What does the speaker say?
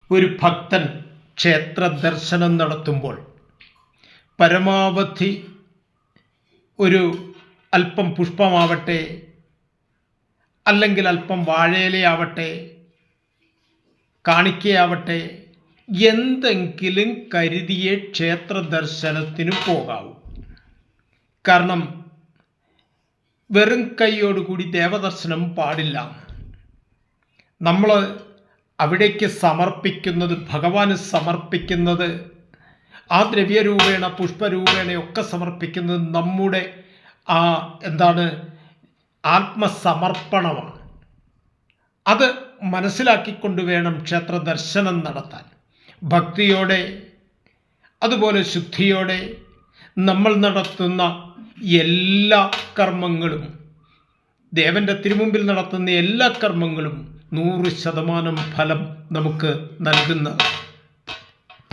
ഒരു ഭക്തൻ ക്ഷേത്ര ദർശനം നടത്തുമ്പോൾ പരമാവധി ഒരു അല്പം പുഷ്പമാവട്ടെ, അല്ലെങ്കിൽ അല്പം വാഴയിലയാവട്ടെ, കാണിക്കയാവട്ടെ, എന്തെങ്കിലും കരുതിയേ ക്ഷേത്ര ദർശനത്തിന് പോകാവൂ. കാരണം വെറും കൈയോടുകൂടി ദേവദർശനം പാടില്ല. നമ്മൾ അവിടേക്ക് സമർപ്പിക്കുന്നത്, ഭഗവാന് സമർപ്പിക്കുന്നത്, ആ ദ്രവ്യരൂപേണ പുഷ്പരൂപേണയൊക്കെ സമർപ്പിക്കുന്നത് നമ്മുടെ ആത്മസമർപ്പണമാണ്. അത് മനസ്സിലാക്കിക്കൊണ്ട് വേണം ക്ഷേത്ര ദർശനം നടത്താൻ. ഭക്തിയോടെ, അതുപോലെ ശുദ്ധിയോടെ നമ്മൾ നടത്തുന്ന എല്ലാ കർമ്മങ്ങളും, ദേവൻ്റെ തിരുമുമ്പിൽ നടത്തുന്ന എല്ലാ കർമ്മങ്ങളും 100% ഫലം നമുക്ക് നൽകുന്നതാണ്.